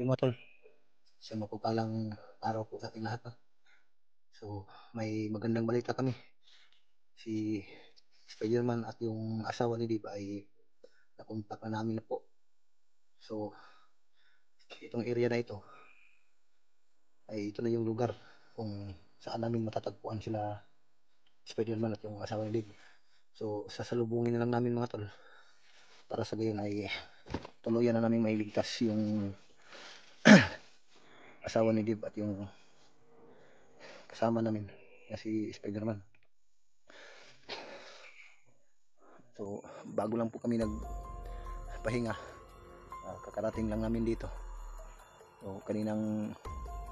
morning mga tol. Isang mapupalang araw po sa ating lahat. No? So, may magandang balita kami. Si Spiderman at yung asawa ni Diva ay nakontak na namin na po. So, itong area na ito ay ito na yung lugar kung saan namin matatagpuan sila Spiderman at yung asawa ni Diva. So, sasalubungin na lang namin mga tol para sa gayon ay tuluyan na namin mailigtas yung asawa ni Div at yung kasama namin na si Spiderman. So bago lang po kami nagpahinga, kakarating lang namin dito. So kaninang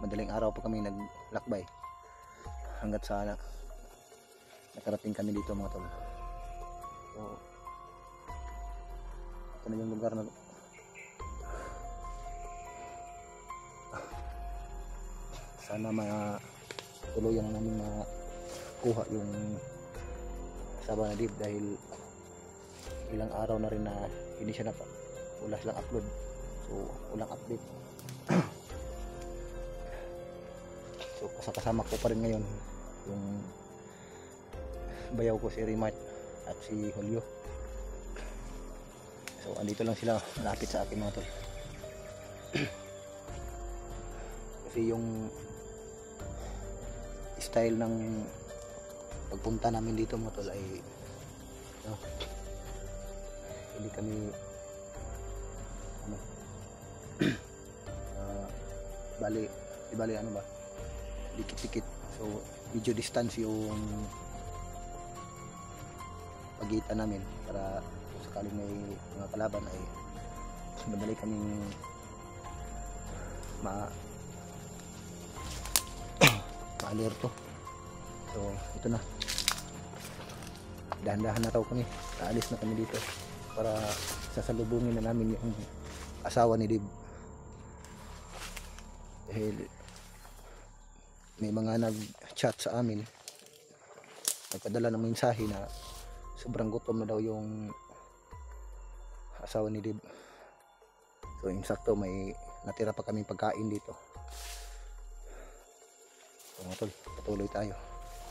madaling araw pa kami naglakbay hanggat sa nakarating kami dito mga tol. So ito na yung lugar na sana tuluyan na namin makuha yung asawa na Div dahil ilang araw na rin na hindi siya wala silang upload, so walang update. So kasama ko pa rin ngayon yung bayaw ko si Remart at si Julio. So andito lang sila malapit sa akin mga tol. Kasi yung style ng pagpunta namin dito mga tol ay hindi kami bali ano ba, dikit-dikit. So medyo distance yung pagitan namin para kung sakaling may mga kalaban ay madali kaming ma-alerto. So ito na, dahan-dahan na raw kami, aalis na kami dito para sasalubungin na namin yung asawa ni Div. Dahil may mga nag-chat sa amin, nagpadala ng mensahe na sobrang gutom na daw yung asawa ni Div. So insakto may natira pa kaming pagkain dito. So mga tol, patuloy tayo.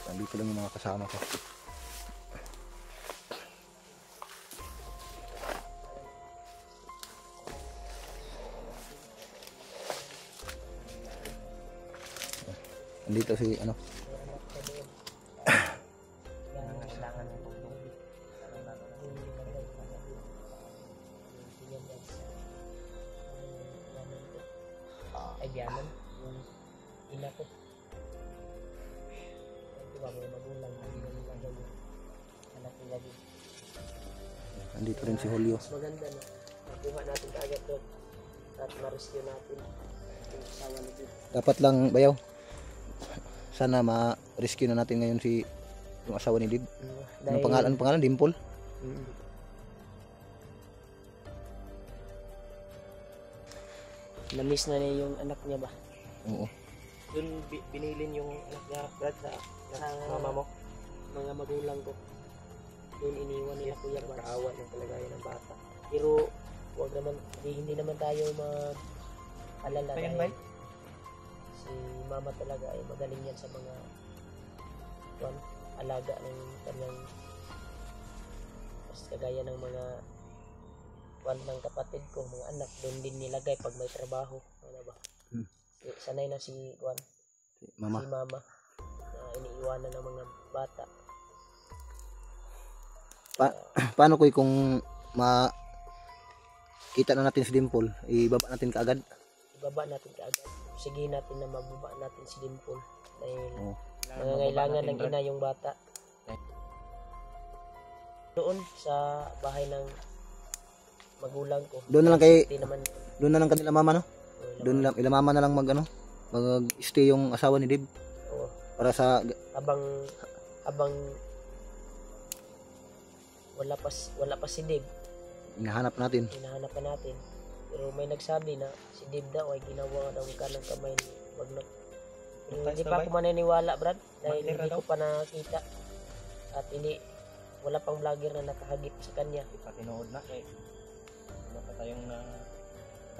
Nandito lang yung mga kasama ko. Nandito si ano, ay diyaman yung ina ko. Diba may magulang hindi namin gagawin anak nila din. nandito rin si Julio. Mas maganda na makuha natin kaagad doon at ma-rescue natin yung asawa ni Div. Dapat lang bayaw, sana ma-rescue na natin ngayon si yung asawa ni Div. Anong pangalan? Dimple? Na-miss na niya yung anak niya ba? Oo. Doon binilin yung anak niya, Brad, sa mama mo? Mga magulang ko. Doon iniwan nila Kuya Bans. Kaawa yung kalagayan ng bata. Pero wag naman, hindi naman tayo alala dahil si mama talaga ay magaling yan sa mga alaga ng kanyang mas kagaya ng mga ng kapatid ko, mga anak, doon din nilagay pag may trabaho. Ano ba? Sanay na si mama na iniiwanan ng mga bata. Paano ko kung makita na natin si Dimple, ibaba natin kaagad? Ibaba natin kaagad. Sige natin na mababa natin si Dimple dahil nangangailangan ng ina yung bata. Doon sa bahay ng magulang ko. Doon na lang kanila mama, no? Doon lang ila mama na lang mag-stay yung asawa ni Div. Oo. Para sa abang wala pa si Div. Hinahanap natin. Pero may nagsabi na si Div daw ay ginawa daw kanang kamay ni Wagnot. Hindi pa ako maniniwala, Brad, dahil hindi ko pa nakita at wala pang vlogger na nakahagip sa kanya. Patinood na kay wala pa tayong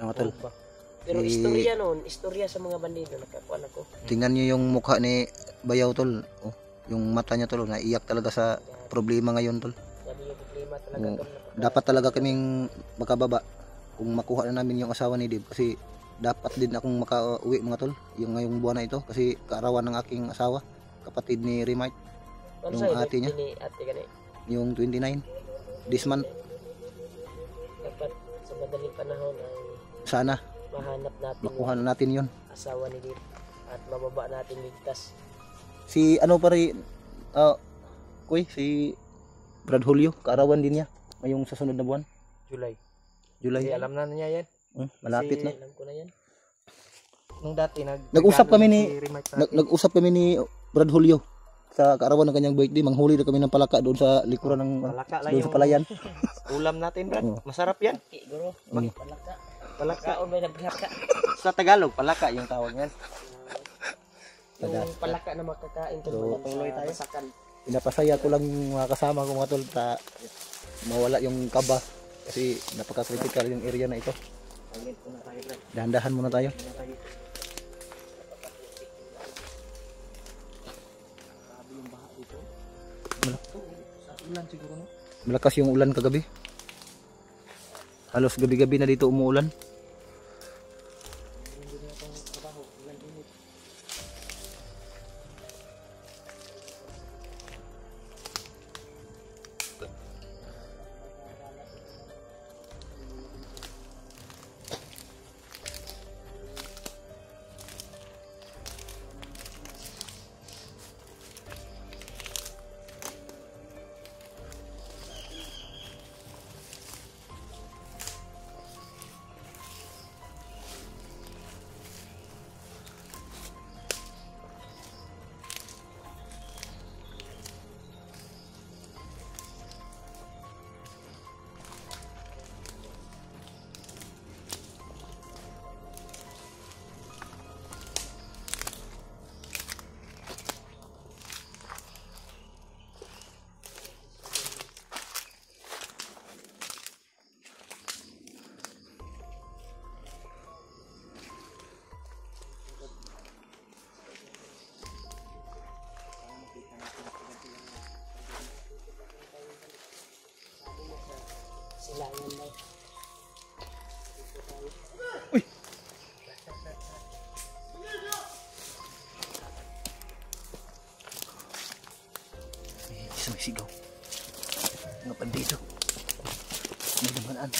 Mga tol, Pero istorya noon, istorya sa mga bandido nakakuan ako. Tingnan niyo yung mukha ni Bayaw tol. Oh, yung mata niya tol, naiyak talaga sa problema ngayon tol. Sabi yung problema talaga Oo. tol. Dapat talaga kaming makababa kung makuha na namin yung asawa ni Dave kasi dapat din akong makauwi mga tol yung ngayong buwan na ito kasi kaarawan ng aking asawa, kapatid ni Remite, Ano yung sa'yo, ate niya, ni ate gani? yung 29 this month. Dapat sa madaling panahon ay Sana mahanap natin makuha yung na natin yon. asawa ni Dave at mababa natin ligtas. Si ano pa rin, kuy, si Brad Julio, kaarawan din niya ngayong sa sunod na buwan, July. July. Kasi alam na niya yan. Malapit na. Alam ko na yan. Nung dati Nag-usap kami ni Remite nag-usap kami ni Brad Julio sa kaarawan ng kanyang birthday, manghuli na kami ng palaka doon sa likuran ng palaka lang doon yung sa palayan. ulam natin, Brad. Oo. Masarap yan. Guro. Mm. Palaka. Palaka o may palaka. Sa Tagalog, palaka yung tawag niyan. Yung palaka na makakain So, tuloy tayo. Masakan. Pinapasaya ko lang yung mga kasama ko mga tol ta mawala yung kaba kasi napaka-critical yung area na ito. Ayun ko na tayo, Brad. Dahan-dahan muna tayo. Grabe yung baha dito. Sa ulan siguro, no? Malakas yung ulan kagabi. Halos gabi-gabi na dito umuulan. Hindi na itong trabaho. Ulan init. Silangan daw. May sigaw. Mga bandito. May namanaan.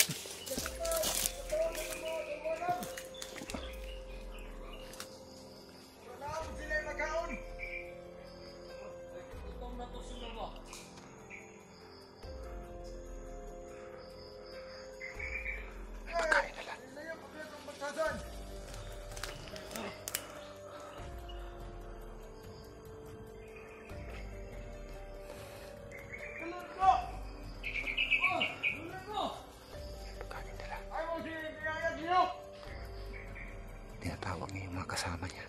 Tinatawag niya yung mga kasama niya.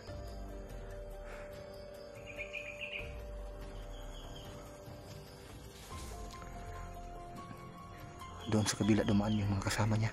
Doon sa kabila dumaan yung mga kasama niya.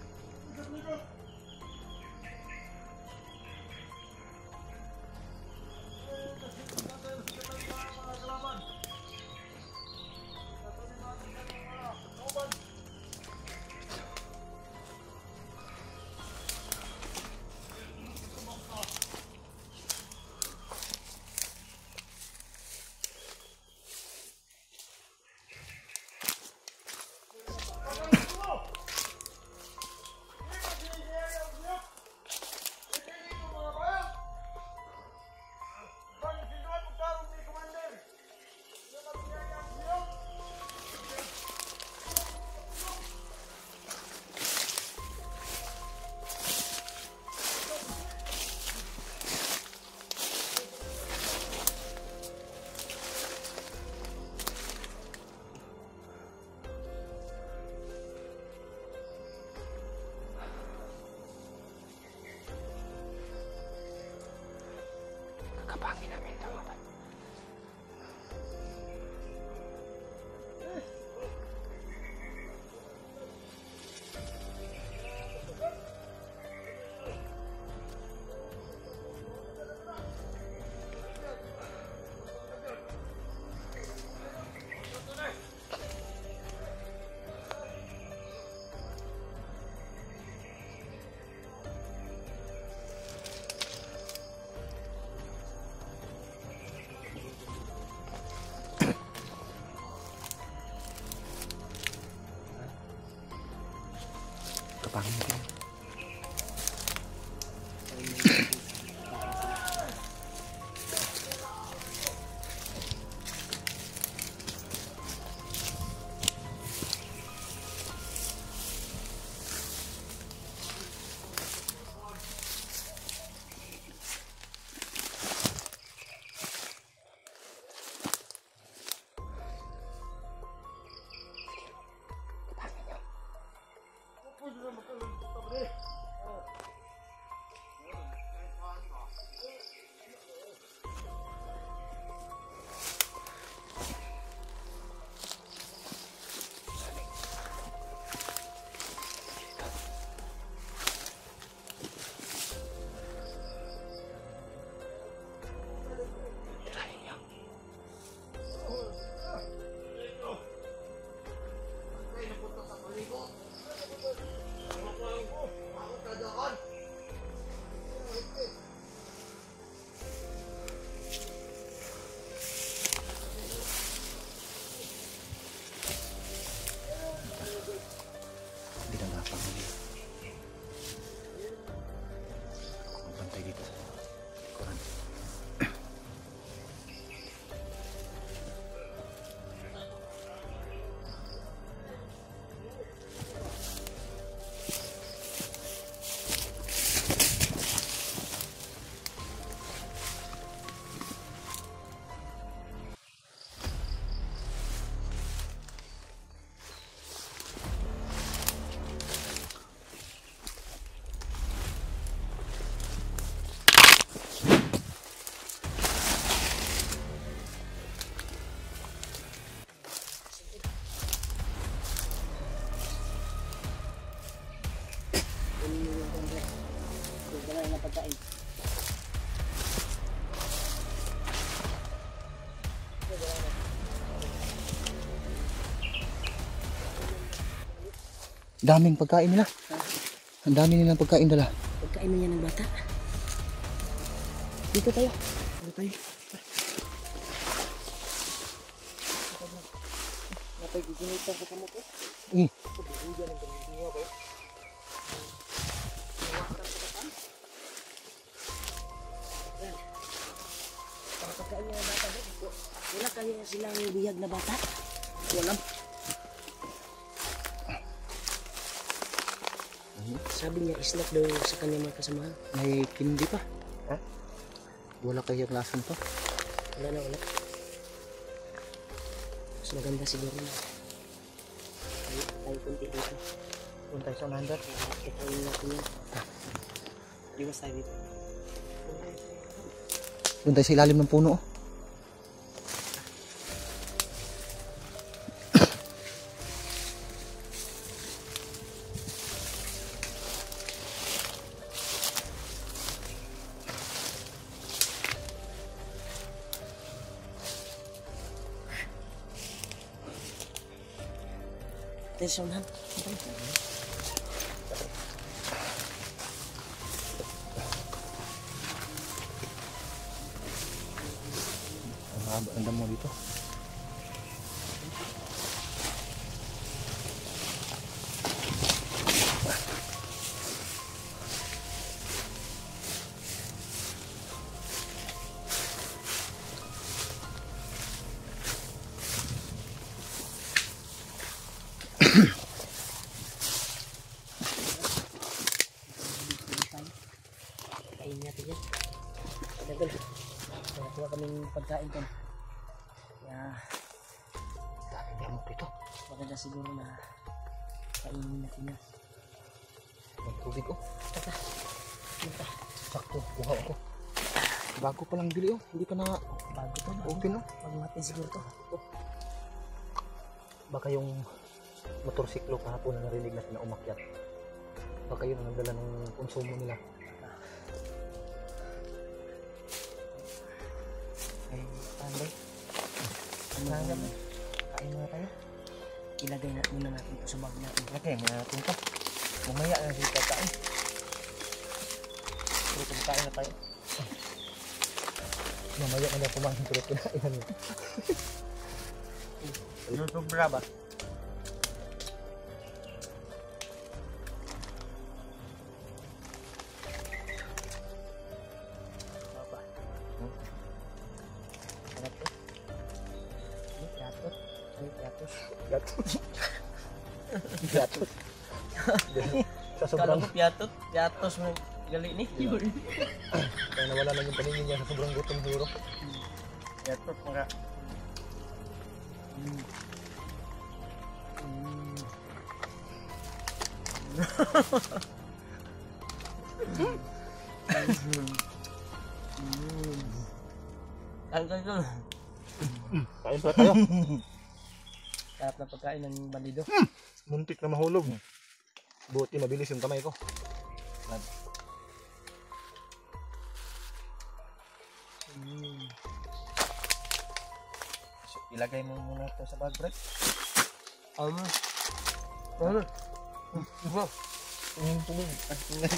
Kapangin mo. Daming pagkain nila. Ang dami nilang pagkain dala. Pagkain niya ng bata. Dito tayo. Dito tayo. Napay giginita sa kamo ko. Pagkain niya ng bata. Wala kaya silang bihag na bata. Wala. Sabi niya, snack daw sa kanya mga kasamahan. May kindi pa. Ha? Wala kayang lasan to. Wala na, wala. Mas maganda siguro na. Tayo kunti dito. Doon tayo sa unahan. Kikain natin yan. Liwas tayo dito. Doon tayo sa ilalim ng puno. Atención, Han. Ang haba ng damo dito. Kain natin yan. Padagal. Nakuha kaming pagkain ko. Kaya Daming damo dito. maganda siguro na kainin natin yan. May tubig oh. Taka. Taka. Sakto, kuha ako. Bago pa lang bili oh. Hindi pa na Bago to. open oh. Magmatin siguro to. Baka yung motorsiklo kahapon na narinig natin na umakyat. Baka yun ang nagdala ng konsumo nila. Ay, Panday. Kain muna tayo. Ilagay na muna natin ito sa bag natin. Okay, may natin to. Mamaya na dito kain. Pero kumakain na tayo. Mamaya na lang kumain pero kinain na. Yung sobra ba? Ay, gatos. Gatos. Sa Kala sobrang ko piatot. Piatos mo gali ni. kaya nawala lang yung paningin niya sa sobrang gutom siguro. Piatot mga. Ang gagawin. Kain pa tayo. Sarap na pagkain ng bandido. Muntik na mahulog. Buti mabilis yung kamay ko. So, ilagay mo muna ito sa bag, Brad. Ano? Iba. Puling. At puling.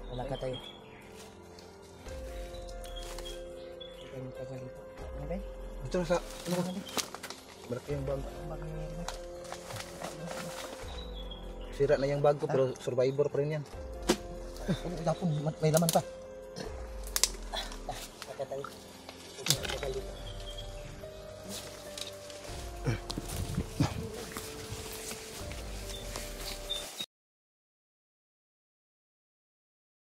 Wala ka tayo. Ikaw yung tagal dito. Okay? Ito sa ano ko? Malaki yung bag. Sira na yung bag ko pero survivor pa rin yan. May laman pa. Wala ka tayo.